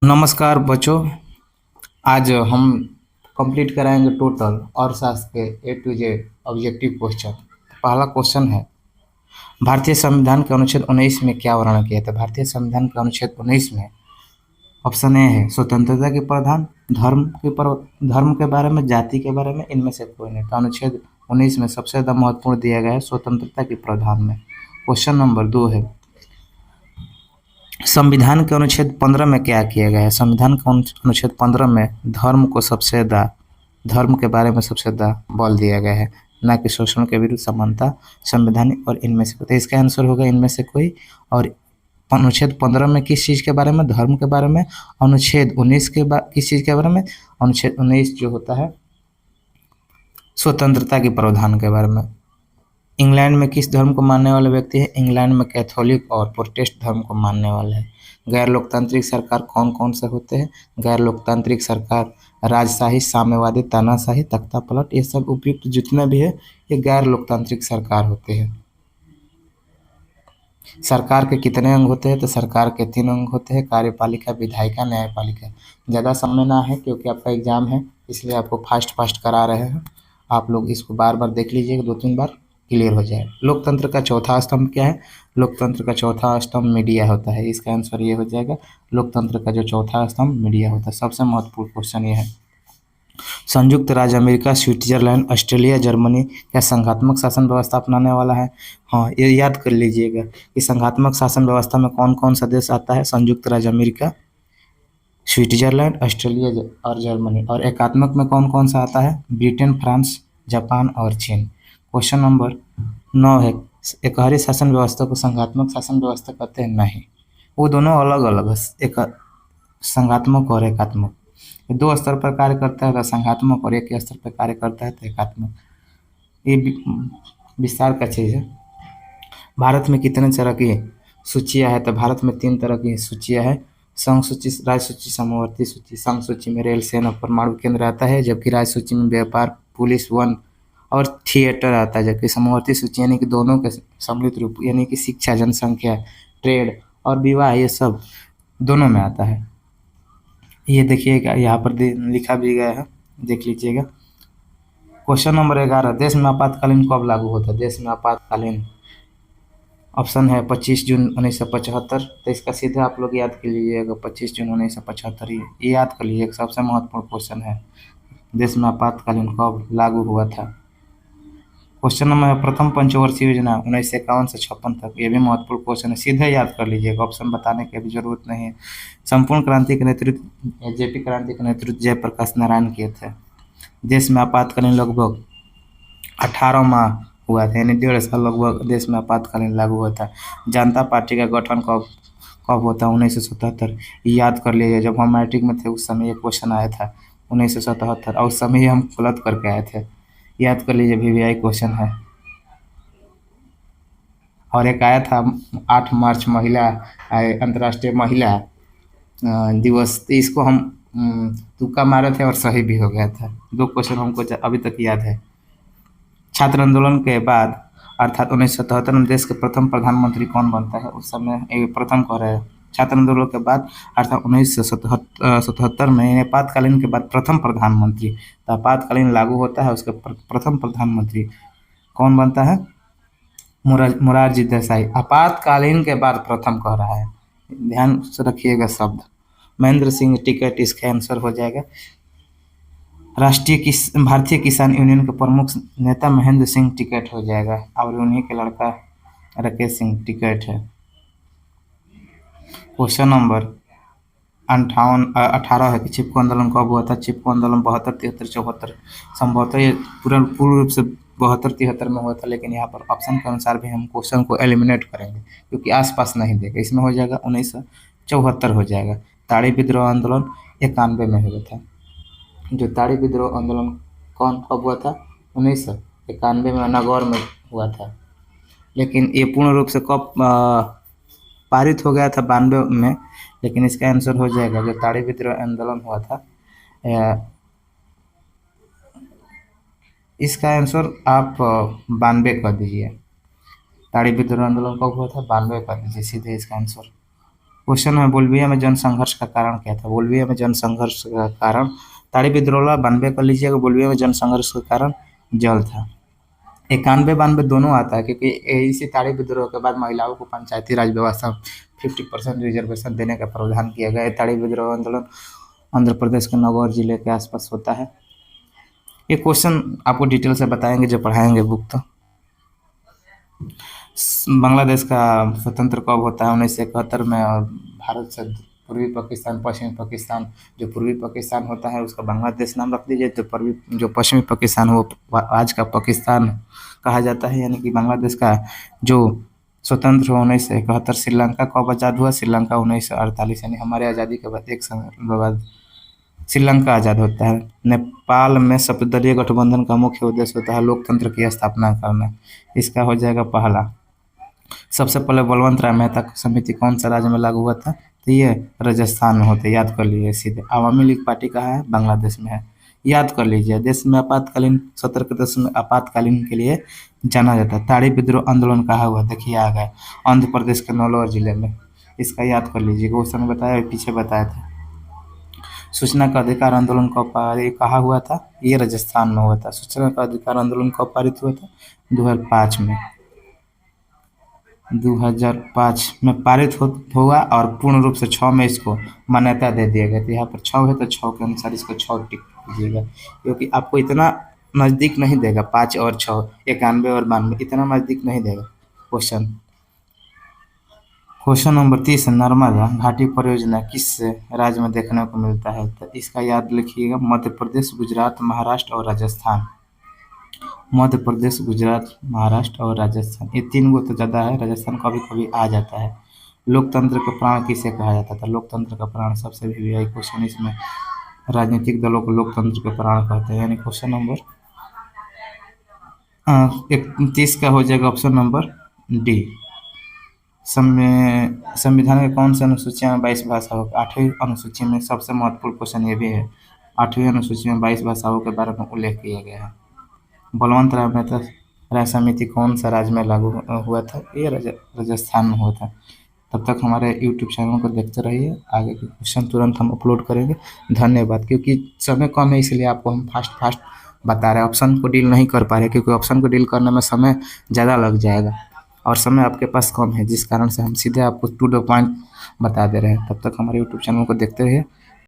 नमस्कार बच्चों। आज हम कंप्लीट कराएंगे टोटल और शास्त्र के A to Z objective question. पहला क्वेश्चन है, भारतीय संविधान के अनुच्छेद 19 में क्या वर्णन किया था? भारतीय संविधान के अनुच्छेद 19 में ऑप्शन ए है स्वतंत्रता के प्रावधान, धर्म के बारे में, जाति के बारे में, इनमें से कोई नहीं। तो अनुच्छेद 19 में सबसे ज़्यादा महत्वपूर्ण दिया गया है स्वतंत्रता के प्रावधान में। क्वेश्चन नंबर 2 है, संविधान के अनुच्छेद 15 में क्या किया गया है? संविधान के अनुच्छेद 15 में धर्म के बारे में सबसे ज़्यादा बल दिया गया है, ना कि शोषण के विरुद्ध समानता, संवैधानिक और इनमें से कोई। तो इसका आंसर होगा इनमें से कोई। और अनुच्छेद 15 में किस चीज़ के बारे में? धर्म के बारे में। अनुच्छेद 19 के किस चीज़ के बारे में? अनुच्छेद 19 जो होता है स्वतंत्रता के प्रावधान के बारे में। इंग्लैंड में किस धर्म को मानने वाले व्यक्ति है? इंग्लैंड में कैथोलिक और प्रोटेस्ट धर्म को मानने वाले हैं। गैर लोकतांत्रिक सरकार कौन कौन से होते हैं? गैर लोकतांत्रिक सरकार राजशाही, साम्यवादी, तानाशाही, तख्तापलट, ये सब उपयुक्त जितने भी है ये गैर लोकतांत्रिक सरकार होते हैं। सरकार के कितने अंग होते हैं? तो सरकार के 3 अंग होते हैं, कार्यपालिका, विधायिका, न्यायपालिका। ज़्यादा समय ना है क्योंकि आपका एग्जाम है, इसलिए आपको फास्ट करा रहे हैं। आप लोग इसको बार बार देख लीजिएगा, 2-3 बार क्लियर हो जाए। लोकतंत्र का चौथा स्तंभ क्या है? लोकतंत्र का चौथा स्तंभ मीडिया होता है। इसका आंसर ये हो जाएगा, लोकतंत्र का जो चौथा स्तंभ मीडिया होता है। सबसे महत्वपूर्ण क्वेश्चन ये है, संयुक्त राज्य अमेरिका, स्विट्जरलैंड, ऑस्ट्रेलिया, जर्मनी क्या संघात्मक शासन व्यवस्था अपनाने वाला है? हाँ, ये याद कर लीजिएगा कि संघात्मक शासन व्यवस्था में कौन कौन सा देश आता है? संयुक्त राज्य अमेरिका, स्विट्जरलैंड, ऑस्ट्रेलिया और जर्मनी। और एकात्मक में कौन कौन सा आता है? ब्रिटेन, फ्रांस, जापान और चीन। क्वेश्चन नंबर 9 है, एकहरी शासन व्यवस्था को संघात्मक शासन व्यवस्था कहते हैं? नहीं, वो दोनों अलग अलग है। एक संघात्मक और एकात्मक, ये 2 स्तर पर कार्य करता है तो संघात्मक, और एक स्तर पर कार्य करता है तो एकात्मक। ये विस्तार का चीज़ है। भारत में कितने तरह की सूचियाँ है? तो भारत में 3 तरह की सूचियाँ है, संघ सूची, राज्य सूची, समवर्ती सूची। संघ सूची में रेल, सेना, परमाणु केंद्र आता है, जबकि राज्य सूची में व्यापार, पुलिस, वन और थिएटर आता है। जबकि समवर्ती सूची यानी कि दोनों के सम्मिलित रूप, यानी कि शिक्षा, जनसंख्या, ट्रेड और विवाह, ये सब दोनों में आता है। ये देखिएगा, यहाँ पर लिखा भी गया है, देख लीजिएगा। क्वेश्चन नंबर 11, देश में आपातकालीन कब लागू होता है? देश में आपातकालीन ऑप्शन है 25 जून 1975। तो इसका सीधे आप लोग याद कर लीजिएगा, 25 जून 1975 ये याद कर लीजिएगा, सबसे महत्वपूर्ण क्वेश्चन है। देश में आपातकालीन कब लागू हुआ था? क्वेश्चन नंबर है, प्रथम पंचवर्षीय योजना 1951 से 56 तक। ये भी महत्वपूर्ण क्वेश्चन है, सीधे याद कर लीजिएगा, ऑप्शन बताने की अभी जरूरत नहीं है। संपूर्ण क्रांति का नेतृत्व, जेपी क्रांति का नेतृत्व जयप्रकाश नारायण किए थे। देश में आपातकालीन लगभग 18 माह हुआ था, यानी 1.5 साल लगभग देश में आपातकालीन लागू हुआ था। जनता पार्टी का गठन कब कब होता है? 1977। याद कर लीजिए, जब हम मैट्रिक में थे उस समय ये क्वेश्चन आया था 1977, और उस समय हम गलत करके आए थे। याद कर लीजिए, VVI क्वेश्चन है। और एक आया था 8 मार्च महिला अंतर्राष्ट्रीय महिला दिवस, तो इसको हम तुक्का मारे थे और सही भी हो गया था। 2 क्वेश्चन हमको अभी तक याद है। छात्र आंदोलन के बाद अर्थात 1977 में देश के प्रथम प्रधानमंत्री कौन बनता है? उस समय प्रथम कह रहे हैं, छात्र आंदोलन के बाद अर्थात 1977 में आपातकालीन के बाद प्रथम प्रधानमंत्री, तो आपातकालीन लागू होता है, उसके प्रथम प्रधानमंत्री कौन बनता है? मोरारजी देसाई। आपातकालीन के बाद प्रथम कह रहा है, ध्यान से रखिएगा शब्द। महेंद्र सिंह टिकैत इसका आंसर हो जाएगा। भारतीय किसान यूनियन के प्रमुख नेता महेंद्र सिंह टिकैत हो जाएगा, और उन्हीं के लड़का राकेश सिंह टिकैत है। क्वेश्चन नंबर 18 है कि चिपको आंदोलन कब हुआ था? चिपको आंदोलन 72, 73, 74, संभवतः ये पूर्ण रूप से 72, 73 में हुआ था, लेकिन यहाँ पर ऑप्शन के अनुसार भी हम क्वेश्चन को एलिमिनेट करेंगे क्योंकि आसपास नहीं देगा। इसमें हो जाएगा 1974 हो जाएगा। ताड़ी विद्रोह आंदोलन 91 में हुआ था। जो ताड़ी विद्रोह आंदोलन कब हुआ था? 1991 में नागौर में हुआ था, लेकिन ये पूर्ण रूप से कब पारित हो गया था? 92 में। लेकिन इसका आंसर हो जाएगा, जो ताड़ी विद्रोह आंदोलन हुआ था, इसका आंसर आप 92 कर दीजिए। ताड़ी विद्रोह आंदोलन कब हुआ था? 92 कर दीजिए सीधे इसका आंसर। क्वेश्चन है, बोलबिया में जनसंघर्ष का कारण क्या था? बोलबिया में जनसंघर्ष का कारण ताड़ी विद्रोह 92 कर लीजिएगा। बोलबिया में जनसंघर्ष का कारण जल था। 91-92 दोनों आता है, क्योंकि इसी ताड़ी विद्रोह के बाद महिलाओं को पंचायती राज व्यवस्था 50% रिजर्वेशन देने का प्रावधान किया गया है। ताड़ी विद्रोह आंदोलन आंध्र प्रदेश के नगौर जिले के आसपास होता है। ये क्वेश्चन आपको डिटेल से बताएंगे जो पढ़ाएंगे बुक तो। बांग्लादेश का स्वतंत्र कब होता है? 1971 में। और भारत से पूर्वी पाकिस्तान, पश्चिमी पाकिस्तान, जो पूर्वी पाकिस्तान होता है उसका बांग्लादेश नाम रख दीजिए, तो जो पश्चिमी पाकिस्तान वो आज का पाकिस्तान कहा जाता है। यानी कि बांग्लादेश का जो स्वतंत्र हुआ 1971। श्रीलंका कब आज़ाद हुआ? श्रीलंका 1948, यानी हमारे आज़ादी के बाद एक समय बाद श्रीलंका आज़ाद होता है। नेपाल में सर्वदलीय गठबंधन का मुख्य उद्देश्य होता है लोकतंत्र की स्थापना करना। इसका हो जाएगा पहला। सबसे पहले बलवंत राय मेहता समिति कौन सा राज्य में लागू हुआ था? तो ये राजस्थान में होते, याद कर लीजिए सीधे। आवामी लीग पार्टी कहाँ है? बांग्लादेश में है, याद कर लीजिए। देश में आपातकालीन सत्र के देश में आपातकालीन के लिए जाना जाता है। ताड़ी विद्रोह आंदोलन कहाँ हुआ? देखिए आ गया, आंध्र प्रदेश के नौलौर जिले में। इसका याद कर लीजिए, क्वेश्चन बताया पीछे बताया था। सूचना का अधिकार आंदोलन कब कहाँ हुआ था? ये राजस्थान में हुआ था। सूचना का अधिकार आंदोलन कब पारित हुआ था? 2005 में। 2005 में पारित हुआ और पूर्ण रूप से 6 में इसको मान्यता दे दिया गया। तो यहाँ पर 6 है तो 6 के अनुसार इसको 6 टिक दीजिएगा, क्योंकि आपको इतना नज़दीक नहीं देगा। 5 और 6, 91 और 92 इतना नज़दीक नहीं देगा क्वेश्चन। क्वेश्चन नंबर 30, नर्मदा घाटी परियोजना किस राज्य में देखने को मिलता है? तो इसका याद लिखिएगा, मध्य प्रदेश, गुजरात, महाराष्ट्र और राजस्थान। मध्य प्रदेश, गुजरात, महाराष्ट्र और राजस्थान, ये 3 गो तो ज़्यादा है। राजस्थान कभी कभी आ जाता है। लोकतंत्र का प्राण किसे कहा जाता था? लोकतंत्र का प्राण सबसे वीवीआई क्वेश्चन इसमें। राजनीतिक दलों को लोकतंत्र के प्राण कहते हैं। यानी क्वेश्चन नंबर 31 का हो जाएगा ऑप्शन नंबर डी। संविधान के कौन से अनुसूची में 22 भाषा हो? 8वीं अनुसूची में सबसे महत्वपूर्ण क्वेश्चन ये भी है। 8वीं अनुसूची में 22 भाषाओं के बारे में उल्लेख किया गया है। बलवंत राय मेहता राय समिति कौन सा राज्य में लागू हुआ था? ये राजस्थान में हुआ था। तब तक हमारे यूट्यूब चैनल को देखते रहिए, आगे के क्वेश्चन तुरंत हम अपलोड करेंगे। धन्यवाद। क्योंकि समय कम है इसलिए आपको हम फास्ट बता रहे हैं, ऑप्शन को डील नहीं कर पा रहे, क्योंकि ऑप्शन को डील करने में समय ज़्यादा लग जाएगा और समय आपके पास कम है, जिस कारण से हम सीधे आपको टू द पॉइंट बता दे रहे हैं। तब तक हमारे यूट्यूब चैनल को देखते रहिए।